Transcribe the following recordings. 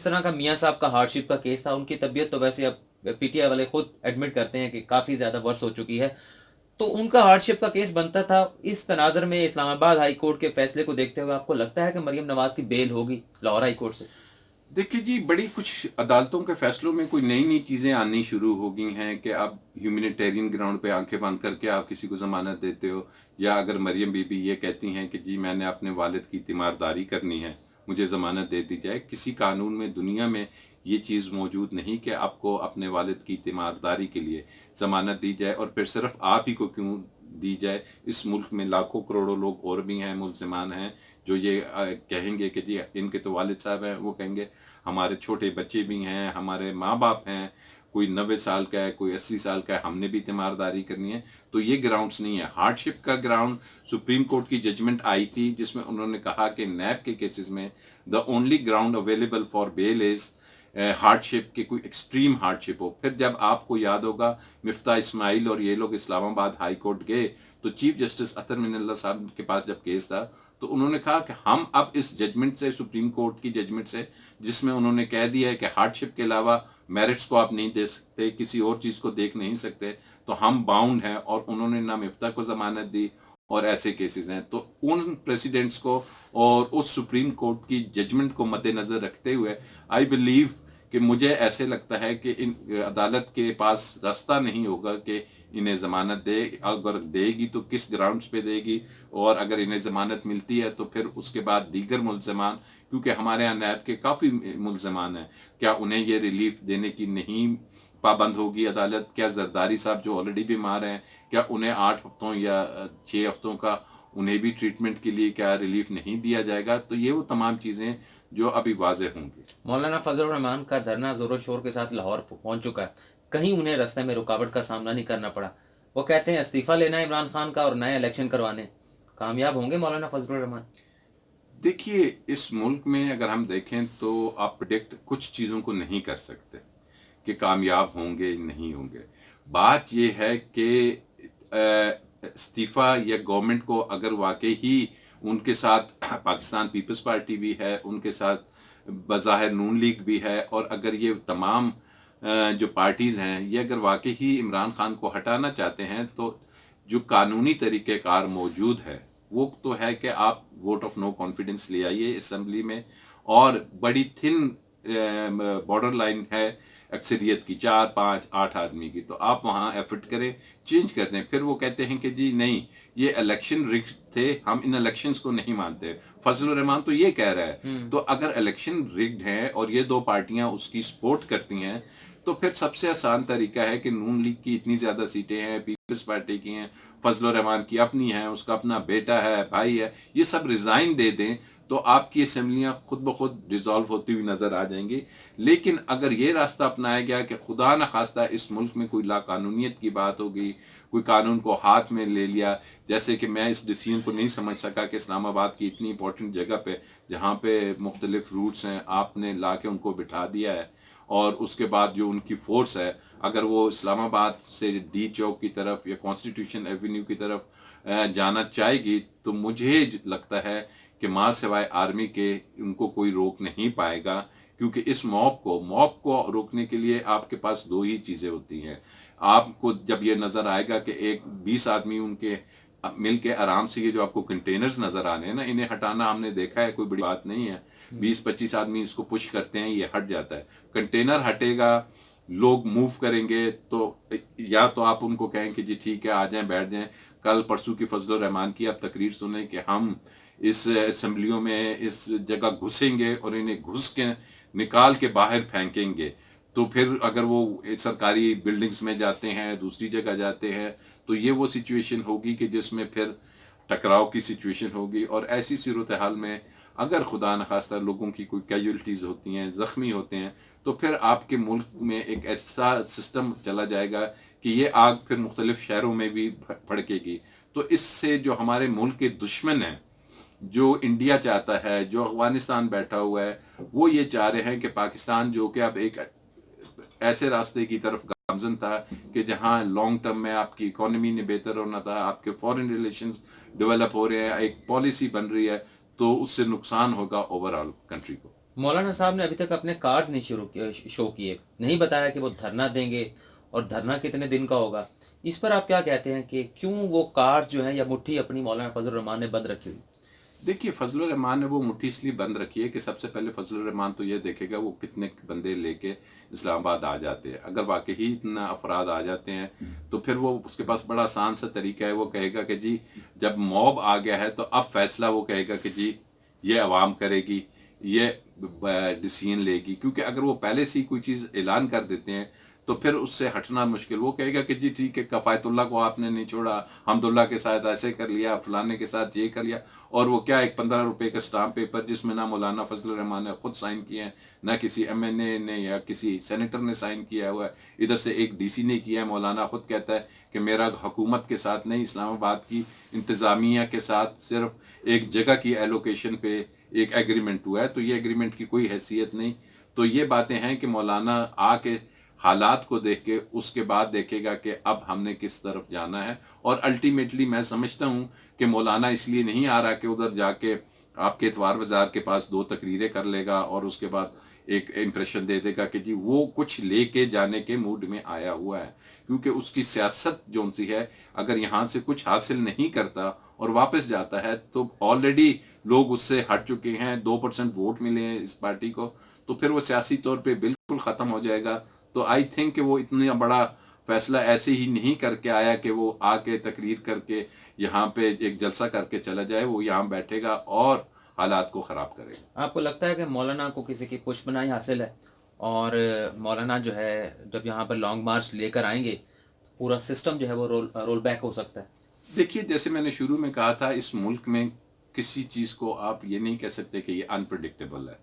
इस तरह का मियाँ साहब का हार्डशिप का केस था, उनकी तबीयत तो वैसे अब पीटीआई वाले खुद एडमिट करते हैं कि काफ़ी ज़्यादा वर्स हो चुकी है। तो उनका हार्डशिप का केस बनता था। इस तनाज़ुर में इस्लामाबाद हाई कोर्ट के फैसले को देखते हुए आपको लगता है कि मरियम नवाज़ की बेल होगी लाहौर हाई कोर्ट से? देखिए जी, बड़ी कुछ अदालतों के फैसलों में कोई नई नई चीज़ें आनी शुरू हो गई हैं कि आप ह्यूमैनिटेरियन ग्राउंड पे आंखें बंद करके आप किसी को ज़मानत देते हो, या अगर मरियम बीबी ये कहती हैं कि जी मैंने अपने वालिद की तीमारदारी करनी है, मुझे ज़मानत दे दी जाए। किसी कानून में दुनिया में ये चीज़ मौजूद नहीं कि आपको अपने वालिद की तीमारदारी के लिए ज़मानत दी जाए, और फिर सिर्फ आप ही को क्यों दी जाए। इस मुल्क में लाखों करोड़ों लोग और भी हैं, मुल्ज़िमान हैं, जो ये कहेंगे कि जी इनके तो वालिद साहब हैं, वो कहेंगे हमारे छोटे बच्चे भी हैं, हमारे माँ बाप हैं, कोई 90 साल का है, कोई 80 साल का है, हमने भी तीमारदारी करनी है। तो ये ग्राउंड्स नहीं है। हार्डशिप का ग्राउंड सुप्रीम कोर्ट की जजमेंट आई थी जिसमें उन्होंने कहा कि नैब के केसेस में the only ground available for bail is hardship के, कोई एक्सट्रीम हार्डशिप हो। फिर जब आपको याद होगा मिफ्ता इस्माइल और ये लोग इस्लामाबाद हाई कोर्ट गए तो चीफ जस्टिस अतर मिनल्ला साहब के पास जब केस था तो उन्होंने कहा कि हम अब इस जजमेंट से, सुप्रीम कोर्ट की जजमेंट से, जिसमें उन्होंने कह दिया है कि हार्डशिप के अलावा मेरिट्स को आप नहीं दे सकते, किसी और चीज़ को देख नहीं सकते, तो हम बाउंड हैं। और उन्होंने ना मिफ्ता को ज़मानत दी, और ऐसे केसेस हैं। तो उन प्रेसिडेंट्स को और उस सुप्रीम कोर्ट की जजमेंट को मद्देनज़र रखते हुए आई बिलीव कि मुझे ऐसे लगता है कि इन अदालत के पास रास्ता नहीं होगा कि इन्हें ज़मानत दे। अगर देगी तो किस ग्राउंड्स पे देगी, और अगर इन्हें ज़मानत मिलती है तो फिर उसके बाद दीगर मुल्ज़मान, क्योंकि हमारे यहाँ नैब के काफ़ी मुल्ज़मान हैं, क्या उन्हें ये रिलीफ देने की नहीं पाबंद होगी अदालत? क्या जरदारी साहब जो ऑलरेडी बीमार हैं, क्या उन्हें 8 हफ्तों या 6 हफ्तों का उन्हें भी ट्रीटमेंट के लिए क्या रिलीफ नहीं दिया जाएगा? तो ये वो तमाम चीज़ें जो अभी वाज़ेह होंगी। मौलाना फजल रहमान का धरना जोरों शोर के साथ लाहौर पहुंच चुका है। कहीं उन्हें रास्ते में रुकावट का सामना नहीं करना पड़ा। वो कहते हैं इस्तीफा लेना है इमरान खान का और नए इलेक्शन करवाने। कामयाब होंगे मौलाना फजल रहमान? देखिए, इस मुल्क में अगर हम देखें तो आप प्रिडिक्ट कुछ चीज़ों को नहीं कर सकते कि कामयाब होंगे नहीं होंगे। बात ये है कि इस्तीफ़ा या गवर्नमेंट को अगर वाक़ई ही उनके साथ पाकिस्तान पीपल्स पार्टी भी है, उनके साथ बज़ाहिर नून लीग भी है, और अगर ये तमाम जो पार्टीज़ हैं, ये अगर वाक़ई ही इमरान खान को हटाना चाहते हैं, तो जो कानूनी तरीक़ेकार मौजूद है, वो तो है कि आप वोट ऑफ नो कॉन्फिडेंस ले आइए असेंबली में, और बड़ी थिन बॉर्डर लाइन है अक्सरियत की, 4 5 8 आदमी की, तो आप वहाँ एफर्ट करें, चेंज कर दें। फिर वो कहते हैं कि जी नहीं, ये इलेक्शन रिग्ड थे, हम इन इलेक्शंस को नहीं मानते। फजलुर रहमान तो ये कह रहा है। तो अगर इलेक्शन रिग्ड है और ये दो पार्टियां उसकी सपोर्ट करती हैं, तो फिर सबसे आसान तरीका है कि नून लीग की इतनी ज्यादा सीटें हैं, पीपल्स पार्टी की हैं, फजलुर रहमान की अपनी है, उसका अपना बेटा है, भाई है, ये सब रिजाइन दे दें, तो आपकी असम्बलियां खुद ब खुद डिजॉल्व होती हुई नजर आ जाएंगी। लेकिन अगर ये रास्ता अपनाया गया कि खुदा न खास्ता इस मुल्क में कोई लाकानूनियत की बात हो गई, कोई कानून को हाथ में ले लिया, जैसे कि मैं इस डिसीजन को नहीं समझ सका कि इस्लामाबाद की इतनी इंपॉर्टेंट जगह पे, जहाँ पे मुख्तलिफ रूट्स हैं, आपने ला के उनको बिठा दिया है, और उसके बाद जो उनकी फोर्स है, अगर वो इस्लामाबाद से डी चौक की तरफ या कॉन्स्टिट्यूशन एवेन्यू की तरफ जाना चाहेगी, तो मुझे लगता है कि माँ सिवाय आर्मी के उनको कोई रोक नहीं पाएगा। क्योंकि इस मॉब को रोकने के लिए आपके पास दो ही चीज़ें होती हैं। आपको जब ये नज़र आएगा कि एक 20 आदमी उनके मिल के आराम से, ये जो आपको कंटेनर्स नज़र आ रहे हैं ना, इन्हें हटाना हमने देखा है, कोई बड़ी बात नहीं है। 20-25 आदमी इसको पुश करते हैं, ये हट जाता है। कंटेनर हटेगा, लोग मूव करेंगे, तो या तो आप उनको कहें कि जी ठीक है, आ जाएं, बैठ जाएं। कल परसों की फजल रहमान की आप तकरीर सुने कि हम इस असम्बलियों में इस जगह घुसेंगे और इन्हें घुस के निकाल के बाहर फेंकेंगे। तो फिर अगर वो सरकारी बिल्डिंग्स में जाते हैं, दूसरी जगह जाते हैं, तो ये वो सिचुएशन होगी कि जिसमें फिर टकराव की सिचुएशन होगी। और ऐसी सूरत हाल में अगर खुदा न खास्ता लोगों की कोई कैजुअलिटीज़ होती हैं, ज़ख्मी होते हैं, तो फिर आपके मुल्क में एक ऐसा सिस्टम चला जाएगा कि ये आग फिर मुख्तलिफ शहरों में भी भड़केगी। तो इससे जो हमारे मुल्क के दुश्मन हैं, जो इंडिया चाहता है, जो अफगानिस्तान बैठा हुआ है, वो ये चाह रहे हैं कि पाकिस्तान, जो कि अब एक ऐसे रास्ते की तरफ गामजन था कि जहां लॉन्ग टर्म में आपकी इकोनॉमी ने बेहतर होना था, आपके फॉरेन रिलेशंस डेवलप हो रहे हैं, एक पॉलिसी बन रही है, तो उससे नुकसान होगा ओवरऑल कंट्री को। मौलाना साहब ने अभी तक अपने कार्ड्स नहीं शो किए, नहीं बताया कि वो धरना देंगे और धरना कितने दिन का होगा। इस पर आप क्या कहते हैं कि क्यों वो कार्ड्स जो हैं या मुट्ठी अपनी मौलाना फजल रहमान ने बंद रखी हुई? देखिए, फजलुर रहमान ने वो मुट्ठी इसलिए बंद रखी है कि सबसे पहले फजलुर रहमान तो ये देखेगा वो कितने बंदे लेके इस्लामाबाद आ जाते हैं। अगर वाकई ही इतना अफराद आ जाते हैं तो फिर वो उसके पास बड़ा आसान सा तरीका है, वो कहेगा कि जी जब मॉब आ गया है तो अब फैसला वो कहेगा कि जी ये अवाम करेगी, ये डिसीजन लेगी। क्योंकि अगर वो पहले से ही कोई चीज़ ऐलान कर देते हैं तो फिर उससे हटना मुश्किल। वो कहेगा कि जी ठीक है, कफ़ायतुल्लाह को आपने नहीं छोड़ा, हमदुल्ला के साथ ऐसे कर लिया, फलाने के साथ ये कर लिया। और वो क्या एक 15 रुपए का स्टाम्प पेपर जिसमें ना मौलाना फजल रहमान ने खुद साइन किए हैं, ना किसी MNA ने या किसी सेनेटर ने साइन किया हुआ है, इधर से एक DC ने किया है। मौलाना खुद कहता है कि मेरा हुकूमत के साथ नहीं, इस्लामाबाद की इंतज़ामिया के साथ सिर्फ एक जगह की एलोकेशन पे एक एग्रीमेंट हुआ है, तो ये एग्रीमेंट की कोई हैसियत नहीं। तो ये बातें हैं कि मौलाना आके हालात को देख के उसके बाद देखेगा कि अब हमने किस तरफ जाना है। और अल्टीमेटली मैं समझता हूँ कि मौलाना इसलिए नहीं आ रहा कि उधर जाके आपके इतवार बाजार के पास 2 तकरीरें कर लेगा और उसके बाद एक इम्प्रेशन दे देगा कि जी वो कुछ लेके जाने के मूड में आया हुआ है। क्योंकि उसकी सियासत जो सी है, अगर यहाँ से कुछ हासिल नहीं करता और वापस जाता है तो ऑलरेडी लोग उससे हट चुके हैं, 2% वोट मिले हैं इस पार्टी को, तो फिर वो सियासी तौर पे बिल्कुल ख़त्म हो जाएगा। तो आई थिंक कि वो इतना बड़ा फैसला ऐसे ही नहीं करके आया कि वो आके तकरीर करके यहाँ पे एक जलसा करके चला जाए। वो यहाँ बैठेगा और हालात को ख़राब करेगा। आपको लगता है कि मौलाना को किसी की पुष्पनाई हासिल है और मौलाना जो है जब यहाँ पर लॉन्ग मार्च लेकर आएंगे तो पूरा सिस्टम जो है वो रोल बैक हो सकता है? देखिए, जैसे मैंने शुरू में कहा था, इस मुल्क में किसी चीज़ को आप ये नहीं कह सकते कि ये अनप्रडिक्टेबल है।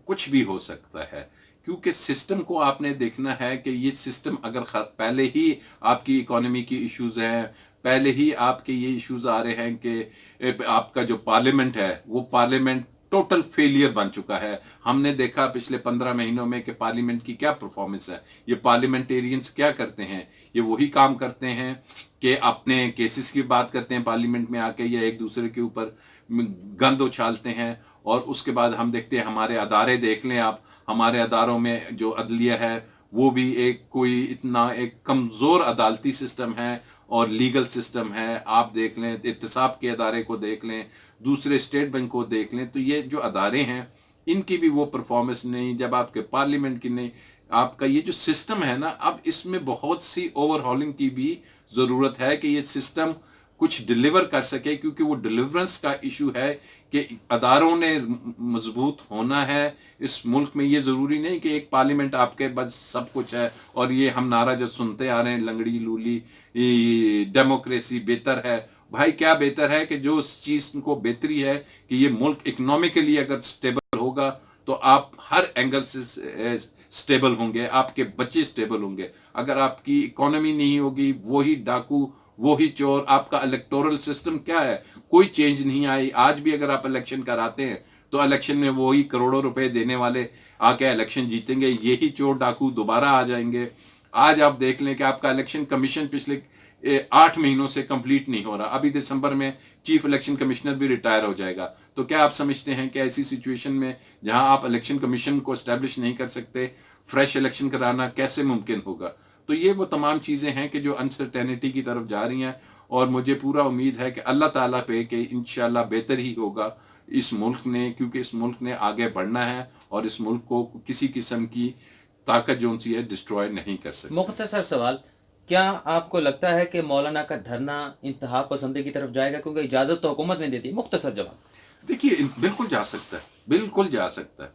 कुछ भी हो सकता है, क्योंकि सिस्टम को आपने देखना है कि ये सिस्टम अगर पहले ही आपकी इकोनॉमी की इश्यूज हैं, पहले ही आपके ये इश्यूज आ रहे हैं कि आपका जो पार्लियामेंट है वो पार्लियामेंट टोटल फेलियर बन चुका है। हमने देखा पिछले 15 महीनों में कि पार्लियामेंट की क्या परफॉर्मेंस है। ये पार्लियामेंटेरियंस क्या करते हैं, ये वही काम करते हैं कि अपने केसेस की बात करते हैं पार्लियामेंट में आके, या एक दूसरे के ऊपर गंद उछालते हैं। और उसके बाद हम देखते हैं हमारे अदारे देख लें आप, हमारे अदारों में जो अदलिया है वो भी एक कोई इतना एक कमज़ोर अदालती सिस्टम है और लीगल सिस्टम है। आप देख लें, एहतसाब के अदारे को देख लें, दूसरे स्टेट बैंक को देख लें, तो ये जो अदारे हैं इनकी भी वो परफॉर्मेंस नहीं, जब आपके पार्लियामेंट की नहीं, आपका ये जो सिस्टम है ना, अब इसमें बहुत सी ओवरहॉलिंग की भी ज़रूरत है कि ये सिस्टम कुछ डिलीवर कर सके। क्योंकि वो डिलीवरेंस का इशू है कि अदारों ने मजबूत होना है इस मुल्क में। ये ज़रूरी नहीं कि एक पार्लियामेंट आपके पास सब कुछ है और ये हम नारा जो सुनते आ रहे हैं लंगड़ी लूली डेमोक्रेसी बेहतर है। भाई क्या बेहतर है कि जो उस चीज़ को बेहतरी है कि ये मुल्क इकोनॉमिकली अगर स्टेबल होगा तो आप हर एंगल से स्टेबल होंगे, आपके बच्चे स्टेबल होंगे। अगर आपकी इकोनॉमी नहीं होगी, वही डाकू वही चोर, आपका इलेक्टोरल सिस्टम क्या है, कोई चेंज नहीं आई। आज भी अगर आप इलेक्शन कराते हैं तो इलेक्शन में वही करोड़ों रुपए देने वाले आके इलेक्शन जीतेंगे, यही चोर डाकू दोबारा आ जाएंगे। आज आप देख लें कि आपका इलेक्शन कमीशन पिछले 8 महीनों से कंप्लीट नहीं हो रहा। अभी दिसंबर में चीफ इलेक्शन कमिश्नर भी रिटायर हो जाएगा। तो क्या आप समझते हैं कि ऐसी सिचुएशन में जहां आप इलेक्शन कमीशन को एस्टेब्लिश नहीं कर सकते, फ्रेश इलेक्शन कराना कैसे मुमकिन होगा? तो ये वो तमाम चीज़ें हैं कि जो अनसर्टेनिटी की तरफ जा रही हैं। और मुझे पूरा उम्मीद है कि अल्लाह ताला पे कि इंशाल्लाह बेहतर ही होगा इस मुल्क ने, क्योंकि इस मुल्क ने आगे बढ़ना है और इस मुल्क को किसी किस्म की ताकत जो सी है डिस्ट्रॉय नहीं कर सकती। मुख्तसर सवाल, क्या आपको लगता है कि मौलाना का धरना इंतहा पसंदी की तरफ जाएगा? क्योंकि इजाज़त तो हुकूमत ने दे दी। मुख्तसर जवाब। देखिए, बिल्कुल जा सकता है, बिल्कुल जा सकता है।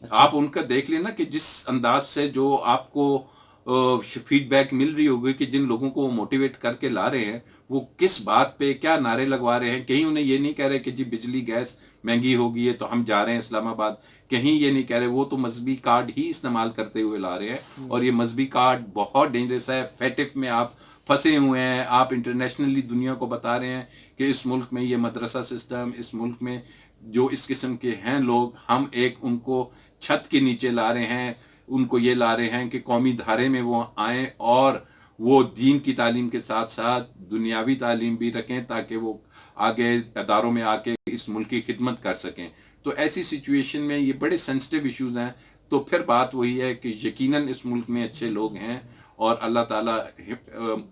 अच्छा। आप उनका देख लेना कि जिस अंदाज से जो आपको फीडबैक मिल रही होगी कि जिन लोगों को वो मोटिवेट करके ला रहे हैं वो किस बात पे क्या नारे लगवा रहे हैं। कहीं उन्हें ये नहीं कह रहे कि जी बिजली गैस महंगी हो गई है तो हम जा रहे हैं इस्लामाबाद, कहीं ये नहीं कह रहे। वो तो मजहबी कार्ड ही इस्तेमाल करते हुए ला रहे हैं और ये मजहबी कार्ड बहुत डेंजरस है। फैटिफ में आप फंसे हुए हैं, आप इंटरनेशनली दुनिया को बता रहे हैं कि इस मुल्क में ये मदरसा सिस्टम, इस मुल्क में जो इस किस्म के हैं लोग, हम एक उनको छत के नीचे ला रहे हैं, उनको ये ला रहे हैं कि कौमी धारे में वो आएँ और वो दीन की तालीम के साथ साथ दुनियावी तालीम भी रखें ताकि वो आगे अदारों में आके इस मुल्क की खिदमत कर सकें। تو ایسی سچویشن میں یہ بڑے سینسٹیو ایشوز ہیں، تو پھر بات وہی ہے کہ یقیناً اس ملک میں اچھے لوگ ہیں اور اللہ تعالیٰ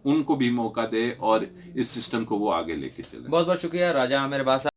ان کو بھی موقع دے اور اس سسٹم کو وہ آگے لے کے چلے. بہت بہت شکریہ راجہ عامر عباس.